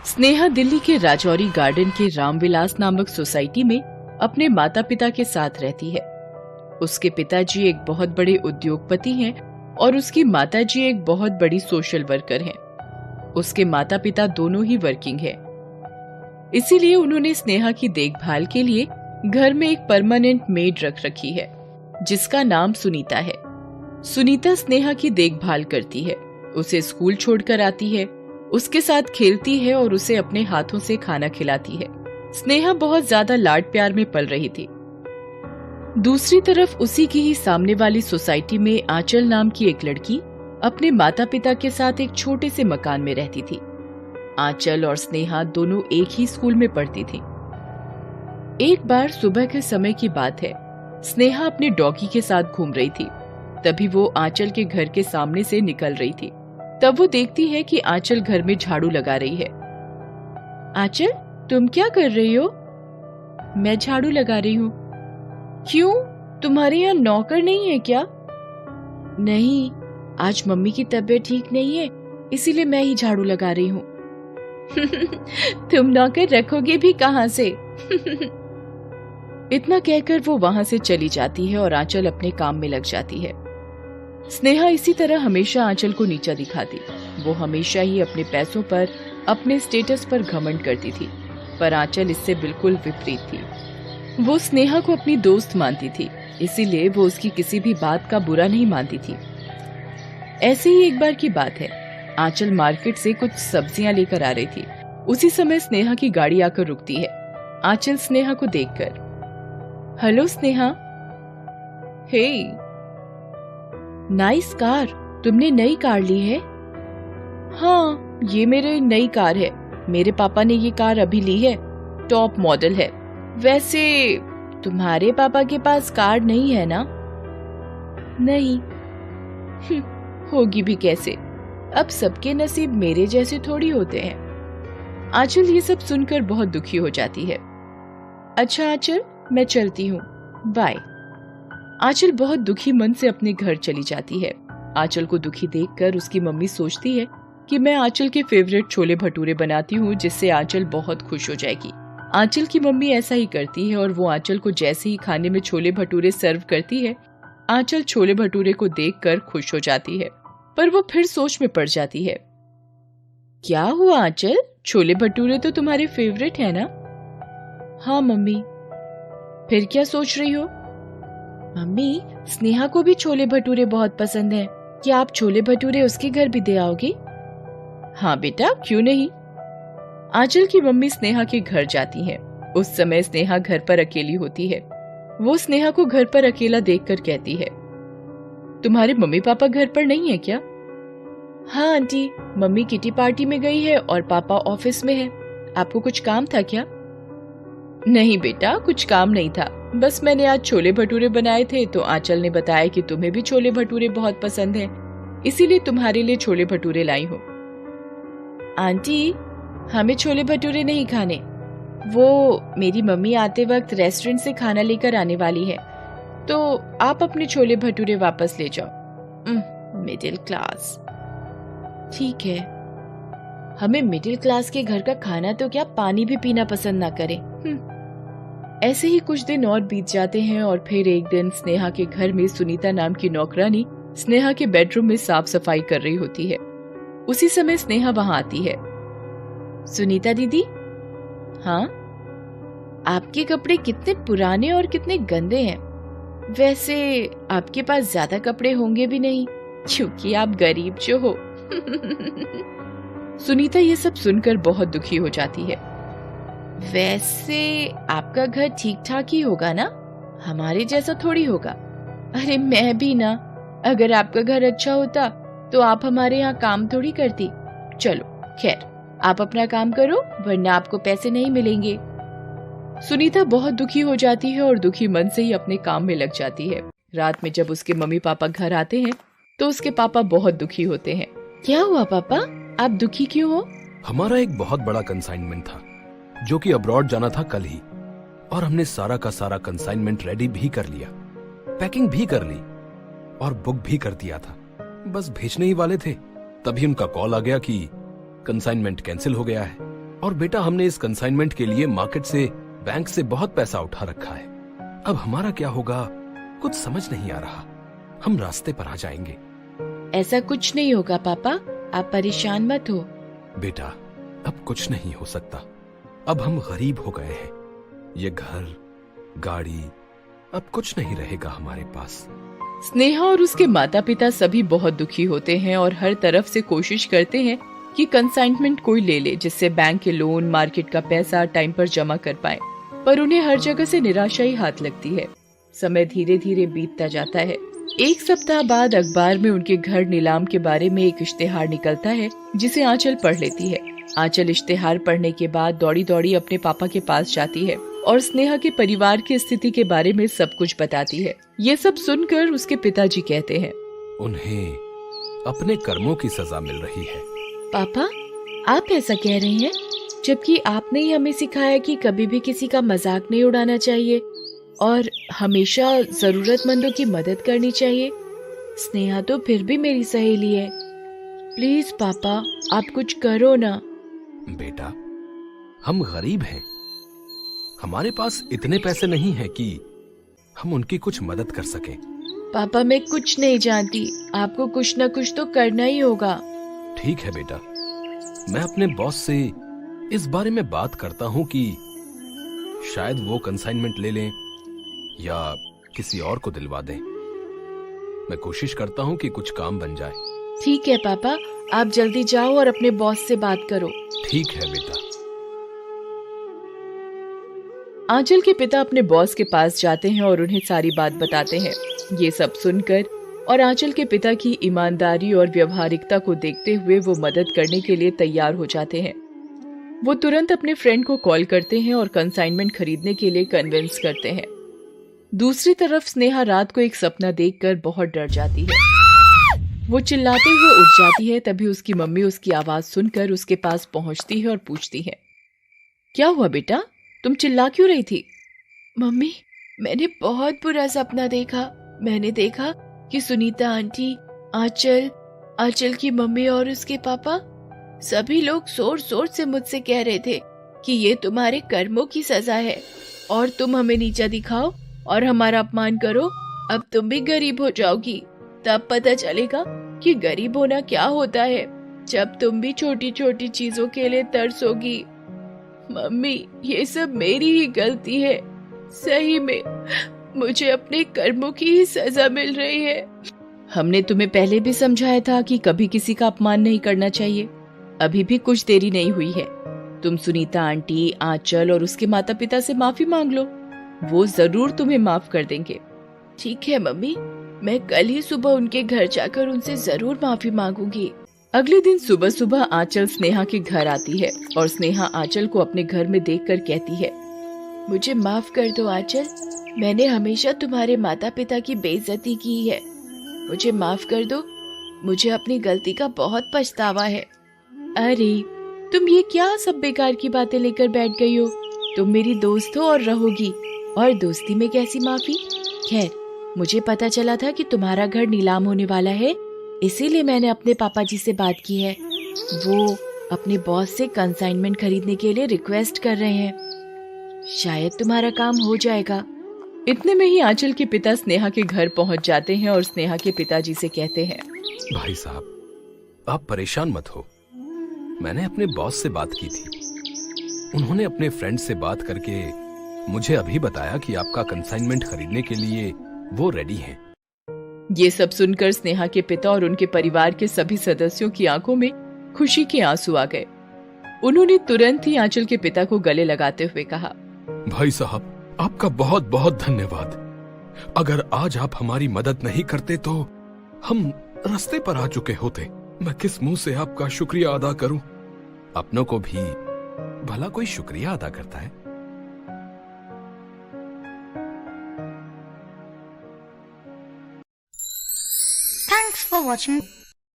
स्नेहा दिल्ली के राजौरी गार्डन के रामविलास नामक सोसाइटी में अपने माता पिता के साथ रहती है। उसके पिताजी एक बहुत बड़े उद्योगपति हैं और उसकी माताजी एक बहुत बड़ी सोशल वर्कर हैं। उसके माता पिता दोनों ही वर्किंग हैं। इसीलिए उन्होंने स्नेहा की देखभाल के लिए घर में एक परमानेंट मेड रख रखी है जिसका नाम सुनीता है। सुनीता स्नेहा की देखभाल करती है, उसे स्कूल छोड़कर आती है, उसके साथ खेलती है और उसे अपने हाथों से खाना खिलाती है। स्नेहा बहुत ज्यादा लाड प्यार में पल रही थी। दूसरी तरफ उसी की ही सामने वाली सोसाइटी में आंचल नाम की एक लड़की अपने माता पिता के साथ एक छोटे से मकान में रहती थी। आंचल और स्नेहा दोनों एक ही स्कूल में पढ़ती थी। एक बार सुबह के समय की बात है, स्नेहा अपने डॉगी के साथ घूम रही थी। तभी वो आंचल के घर के सामने से निकल रही थी। तब वो देखती है कि आंचल घर में झाड़ू लगा रही है। आंचल, तुम क्या कर रही हो? मैं झाड़ू लगा रही हूँ। क्यों, तुम्हारे यहाँ नौकर नहीं है क्या? नहीं, आज मम्मी की तबीयत ठीक नहीं है, इसीलिए मैं ही झाड़ू लगा रही हूँ। तुम नौकर रखोगे भी कहाँ से? इतना कहकर वो वहां से चली जाती है और आंचल अपने काम में लग जाती है। स्नेहा इसी तरह हमेशा आंचल को नीचा दिखाती। वो हमेशा ही अपने पैसों पर, अपने स्टेटस पर घमंड करती थी, पर आंचल इससे बिल्कुल विपरीत थी। वो स्नेहा को अपनी दोस्त मानती थी, इसीलिए वो उसकी किसी भी बात का बुरा नहीं मानती थी। ऐसे ही एक बार की बात है, आंचल मार्केट से कुछ सब्जियां लेकर आ रही थी। उसी समय स्नेहा की गाड़ी आकर रुकती है। आंचल स्नेहा को देखकर, हेलो स्नेहा। हे, नाइस कार, तुमने नई कार ली है? हाँ, ये मेरी नई कार है। मेरे पापा ने ये कार अभी ली है, टॉप मॉडल है। वैसे तुम्हारे पापा के पास कार नहीं है ना? नहीं। होगी भी कैसे, अब सबके नसीब मेरे जैसे थोड़ी होते हैं। आंचल ये सब सुनकर बहुत दुखी हो जाती है। अच्छा आंचल, मैं चलती हूँ, बाय। आंचल बहुत दुखी मन से अपने घर चली जाती है। आंचल को दुखी देखकर उसकी मम्मी सोचती है कि मैं आंचल के फेवरेट छोले भटूरे बनाती हूँ जिससे आंचल बहुत खुश हो जाएगी। आंचल की मम्मी ऐसा ही करती है और वो आंचल को जैसे ही खाने में छोले भटूरे सर्व करती है, आंचल छोले भटूरे को देखकर खुश हो जाती है, पर वो फिर सोच में पड़ जाती है। क्या हुआ आंचल, छोले भटूरे तो तुम्हारे फेवरेट है ना? हाँ मम्मी। फिर क्या सोच रही हो? मम्मी, स्नेहा को भी छोले भटूरे बहुत पसंद हैं। क्या आप छोले भटूरे उसके घर भी दे आओगे? हाँ बेटा, क्यों नहीं। आंचल की मम्मी स्नेहा के घर जाती हैं। उस समय स्नेहा घर पर अकेली होती है। वो स्नेहा को घर पर अकेला देखकर कहती है, तुम्हारे मम्मी पापा घर पर नहीं है क्या? हाँ आंटी, मम्मी किटी पार्टी में गई है और पापा ऑफिस में है। आपको कुछ काम था क्या? नहीं बेटा, कुछ काम नहीं था, बस मैंने आज छोले भटूरे बनाए थे तो आंचल ने बताया कि तुम्हें भी छोले भटूरे बहुत पसंद हैं, इसीलिए तुम्हारे लिए छोले भटूरे लाई हूँ। आंटी, हमें छोले भटूरे नहीं खाने, वो मेरी मम्मी आते वक्त रेस्टोरेंट से खाना लेकर आने वाली है, तो आप अपने छोले भटूरे वापस ले जाओ। Middle class. ठीक है, हमें मिडिल क्लास के घर का खाना तो क्या, पानी भी पीना पसंद ना करें। ऐसे ही कुछ दिन और बीत जाते हैं और फिर एक दिन स्नेहा के घर में सुनीता नाम की नौकरानी स्नेहा के बेडरूम में साफ सफाई कर रही होती है। उसी समय स्नेहा वहां आती है। सुनीता दीदी। हाँ, आपके कपड़े कितने पुराने और कितने गंदे हैं। वैसे आपके पास ज्यादा कपड़े होंगे भी नहीं, क्योंकि आप गरीब जो हो। सुनीता ये सब सुनकर बहुत दुखी हो जाती है। वैसे आपका घर ठीक ठाक ही होगा ना, हमारे जैसा थोड़ी होगा। अरे मैं भी ना, अगर आपका घर अच्छा होता तो आप हमारे यहाँ काम थोड़ी करती। चलो खैर, आप अपना काम करो वरना आपको पैसे नहीं मिलेंगे। सुनीता बहुत दुखी हो जाती है और दुखी मन से ही अपने काम में लग जाती है। रात में जब उसके मम्मी पापा घर आते हैं तो उसके पापा बहुत दुखी होते हैं। क्या हुआ पापा, आप दुखी क्यों हो? हमारा एक बहुत बड़ा कंसाइनमेंट था जो कि अब्रॉड जाना था कल ही, और हमने सारा का सारा कंसाइनमेंट रेडी भी कर लिया, पैकिंग भी कर ली और बुक भी कर दिया था। बस भेजने ही वाले थे, तभी उनका कॉल आ गया कि कंसाइनमेंट कैंसिल हो गया है। और बेटा हमने इस कंसाइनमेंट के लिए मार्केट से, बैंक से बहुत पैसा उठा रखा है। अब हमारा क्या होगा कुछ समझ नहीं आ रहा। हम रास्ते पर आ जाएंगे। ऐसा कुछ नहीं होगा पापा, आप परेशान मत हो। बेटा अब कुछ नहीं हो सकता। अब हम गरीब हो गए हैं। ये घर, गाड़ी, अब कुछ नहीं रहेगा हमारे पास। स्नेहा और उसके माता पिता सभी बहुत दुखी होते हैं और हर तरफ से कोशिश करते हैं कि कंसाइनमेंट कोई ले ले, जिससे बैंक के लोन, मार्केट का पैसा टाइम पर जमा कर पाए। पर उन्हें हर जगह से निराशा ही हाथ लगती है। समय धीरे धीरे बीतता जाता है। एक सप्ताह बाद अखबार में उनके घर नीलाम के बारे में एक इश्तेहार निकलता है, जिसे आंचल पढ़ लेती है। आंचल इश्तेहार पढ़ने के बाद दौड़ी दौड़ी अपने पापा के पास जाती है और स्नेहा के परिवार की स्थिति के बारे में सब कुछ बताती है। ये सब सुनकर उसके पिताजी कहते हैं, उन्हें अपने कर्मों की सजा मिल रही है। पापा, आप ऐसा कह रहे हैं, जबकि आपने ही हमें सिखाया कि कभी भी किसी का मजाक नहीं उड़ाना चाहिए और हमेशा जरूरतमंदों की मदद करनी चाहिए। स्नेहा तो फिर भी मेरी सहेली है। प्लीज पापा, आप कुछ करो ना। बेटा हम गरीब हैं। हमारे पास इतने पैसे नहीं हैं कि हम उनकी कुछ मदद कर सकें। पापा, मैं कुछ नहीं जानती, आपको कुछ न कुछ तो करना ही होगा। ठीक है बेटा, मैं अपने बॉस से इस बारे में बात करता हूँ कि शायद वो कंसाइनमेंट ले लें या किसी और को दिलवा दें। मैं कोशिश करता हूँ कि कुछ काम बन जाए। ठीक है पापा, आप जल्दी जाओ और अपने बॉस से बात करो। ठीक है बेटा। आंचल के पिता अपने बॉस के पास जाते हैं और उन्हें सारी बात बताते हैं। ये सब सुनकर और आंचल के पिता की ईमानदारी और व्यवहारिकता को देखते हुए वो मदद करने के लिए तैयार हो जाते हैं। वो तुरंत अपने फ्रेंड को कॉल करते हैं और कंसाइनमेंट खरीदने के लिए कन्विंस करते हैं। दूसरी तरफ स्नेहा रात को एक सपना देखकर बहुत डर जाती है। वो चिल्लाते हुए उठ जाती है। तभी उसकी मम्मी उसकी आवाज सुनकर उसके पास पहुंचती है और पूछती है, क्या हुआ बेटा, तुम चिल्ला क्यों रही थी? मम्मी, मैंने बहुत बुरा सपना देखा। मैंने देखा कि सुनीता आंटी, आंचल की मम्मी और उसके पापा सभी लोग जोर जोर से मुझसे कह रहे थे कि ये तुम्हारे कर्मों की सजा है और तुम हमें नीचा दिखाओ और हमारा अपमान करो। अब तुम भी गरीब हो जाओगी। तब पता चलेगा कि गरीब होना क्या होता है, जब तुम भी छोटी छोटी चीजों के लिए तरसोगी। मम्मी, ये सब मेरी ही गलती है। सही में मुझे अपने कर्मों की ही सजा मिल रही है। हमने तुम्हें पहले भी समझाया था कि कभी किसी का अपमान नहीं करना चाहिए। अभी भी कुछ देरी नहीं हुई है। तुम सुनीता आंटी, आंचल और उसके माता पिता से माफी मांग लो। वो जरूर तुम्हें माफ कर देंगे। ठीक है मम्मी, मैं कल ही सुबह उनके घर जाकर उनसे जरूर माफी मांगूंगी। अगले दिन सुबह सुबह आंचल स्नेहा के घर आती है और स्नेहा आंचल को अपने घर में देखकर कहती है, मुझे माफ कर दो आंचल, मैंने हमेशा तुम्हारे माता पिता की बेइज्जती की है। मुझे माफ कर दो, मुझे अपनी गलती का बहुत पछतावा है। अरे तुम ये क्या सब बेकार की बातें लेकर बैठ गई हो? तुम मेरी दोस्त हो और रहोगी, और दोस्ती में कैसी माफी? खैर, मुझे पता चला था कि तुम्हारा घर नीलाम होने वाला है, इसीलिए मैंने अपने पापा जी से बात की है। वो अपने बॉस से कंसाइनमेंट खरीदने के लिए रिक्वेस्ट कर रहे हैं। शायद तुम्हारा काम हो जाएगा। इतने में ही आंचल के पिता स्नेहा के घर पहुंच जाते हैं और स्नेहा के पिताजी से कहते हैं, भाई साहब, आप परेशान मत हो। मैंने अपने बॉस से बात की थी। उन्होंने अपने फ्रेंड से बात करके मुझे अभी बताया कि आपका कंसाइनमेंट खरीदने के लिए वो रेडी हैं। ये सब सुनकर स्नेहा के पिता और उनके परिवार के सभी सदस्यों की आंखों में खुशी के आंसू आ गए। उन्होंने तुरंत ही आंचल के पिता को गले लगाते हुए कहा, भाई साहब, आपका बहुत बहुत धन्यवाद। अगर आज आप हमारी मदद नहीं करते तो हम रास्ते पर आ चुके होते। मैं किस मुंह से आपका शुक्रिया अदा करूं? अपनों को भी भला कोई शुक्रिया अदा करता है? Thanks for watching.